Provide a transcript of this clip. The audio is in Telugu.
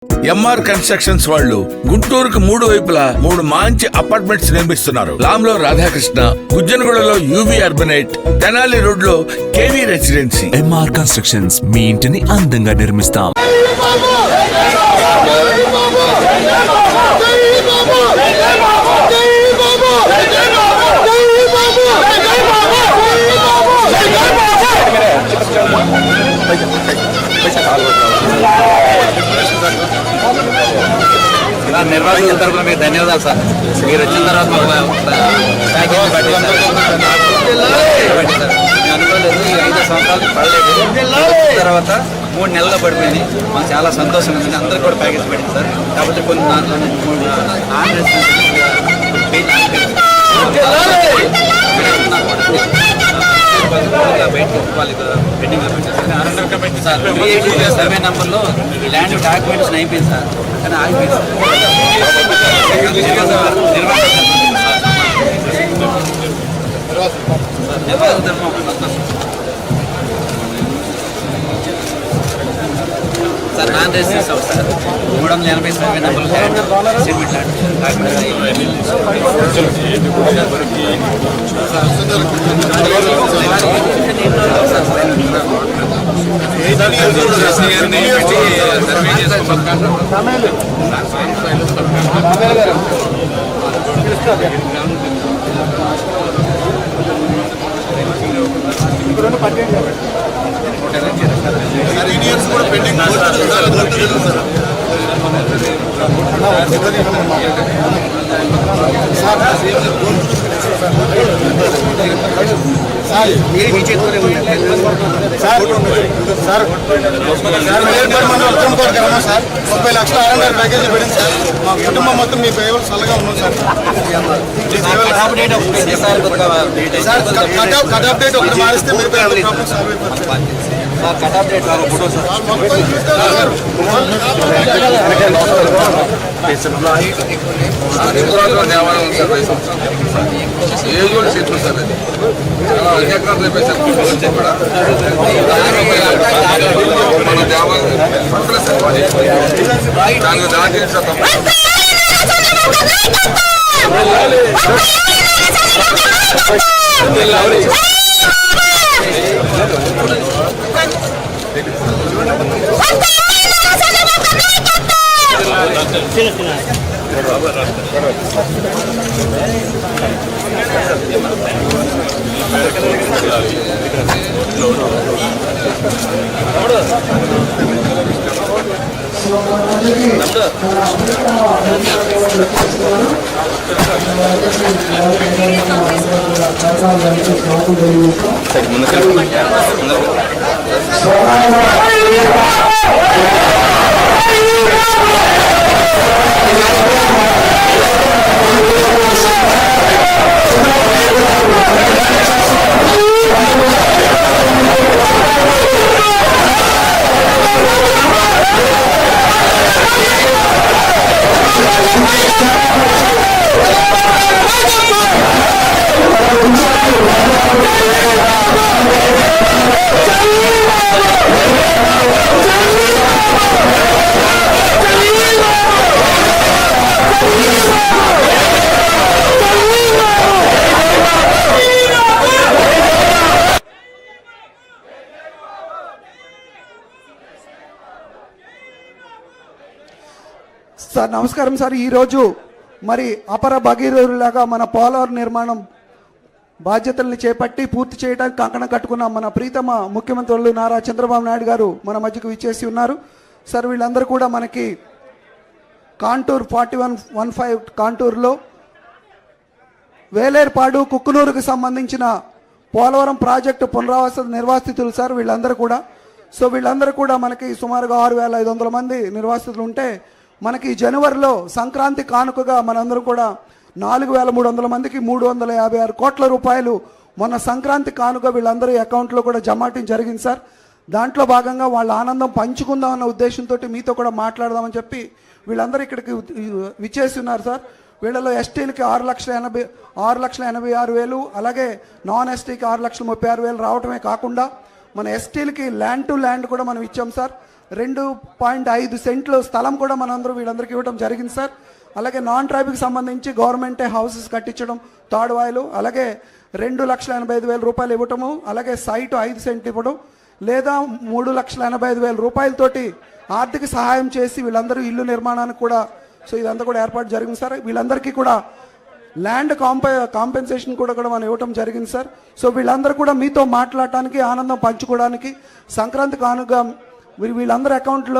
ఎంఆర్ కన్స్ట్రక్షన్స్ వాళ్ళు గుంటూరుకు 3 వైపులా 3 మంచి అపార్ట్మెంట్స్ నిర్మిస్తున్నారు. లాంలో రాధాకృష్ణ, గుజ్జనగూడలో యూవి అర్బనైట్, తెనాలి రోడ్ లో కేవీ రెసిడెన్సీ. ఎంఆర్ కన్స్ట్రక్షన్స్ మీ ఇంటిని అందంగా నిర్మిస్తాం. నిర్వాహకుల తరఫున మీకు ధన్యవాదాలు సార్. మీరు వచ్చిన తర్వాత మాకు ప్యాకేజీ పట్టించారు. అనుకోలేదు, ఈ 5 సంవత్సరాలు పడలేదు. తర్వాత 3 నెలల్లో పడిపోయింది. మాకు చాలా సంతోషంగా ఉంది. అందరికీ కూడా ప్యాకేజ్ పడింది సార్. కాకపోతే కొన్ని దాంట్లో నాన్ సర్వే నెంబర్లో ల్యాండ్ డాక్యుమెంట్స్ అయిపోయింది సార్, కానీ ఆగిపోయింది sir. Non residence house sir, 380 survey number land settlement sir 30 లక్షల ఆర్ఎండ్ఆర్ ప్యాకేజీ పడింది సార్. మా కుటుంబం మొత్తం మీ పేరు చల్లగా ఉన్నాం సార్. కట్ ఆఫ్ డేట్ ఒకటి మారిస్తే మీరు cut off date photo sir. Sir నమస్కారం సార్. ఈరోజు మరి అపర భగీరథులాగా మన పోలవరం నిర్మాణం బాధ్యతల్ని చేపట్టి పూర్తి చేయడానికి కంకణం కట్టుకున్న మన ప్రీతమ ముఖ్యమంత్రులు నారా చంద్రబాబు నాయుడు గారు మన మధ్యకు విచ్చేసి ఉన్నారు సార్. వీళ్ళందరూ కూడా మనకి కాంటూర్ 4115 కాంటూర్లో వేలేరుపాడు కుక్కునూరుకు సంబంధించిన పోలవరం ప్రాజెక్టు పునరావాస నిర్వాసితులు సార్ వీళ్ళందరూ కూడా. సో వీళ్ళందరూ కూడా మనకి సుమారుగా 6500 మంది నిర్వాసితులు ఉంటే మనకి జనవరిలో సంక్రాంతి కానుకగా మనందరం కూడా 4300 మందికి 356 కోట్ల రూపాయలు మొన్న సంక్రాంతి కానుక వీళ్ళందరూ అకౌంట్లో కూడా జమాటం జరిగింది సార్. దాంట్లో భాగంగా వాళ్ళ ఆనందం పంచుకుందాం అన్న ఉద్దేశంతో మీతో కూడా మాట్లాడదామని చెప్పి వీళ్ళందరూ ఇక్కడికి విచ్చేసి ఉన్నారు సార్. వీళ్ళలో ఎస్టీలకి 6,86,000, అలాగే నాన్ ఎస్టీకి 6,36,000 రావటమే కాకుండా మన ఎస్టీలకి ల్యాండ్ టు ల్యాండ్ కూడా మనం ఇచ్చాం సార్. 2.5 సెంట్లు స్థలం కూడా మనందరూ వీళ్ళందరికీ ఇవ్వడం జరిగింది సార్. అలాగే నాన్ ట్రైబ్కి సంబంధించి గవర్నమెంటే హౌసెస్ కట్టించడం తాడువాయిలు, అలాగే 2,85,000 రూపాయలు ఇవ్వటము, అలాగే సైటు 5 సెంట్లు ఇవ్వడం, లేదా 3,85,000 రూపాయలతోటి ఆర్థిక సహాయం చేసి వీళ్ళందరూ ఇల్లు నిర్మాణానికి కూడా సో ఇదంతా కూడా ఏర్పాటు జరిగింది సార్. వీళ్ళందరికీ కూడా ల్యాండ్ కాంపెన్సేషన్ కూడా మనం ఇవ్వటం జరిగింది సార్. సో వీళ్ళందరూ కూడా మీతో మాట్లాడటానికి, ఆనందం పంచుకోవడానికి సంక్రాంతి కానుక వీళ్ళందరి అకౌంట్లో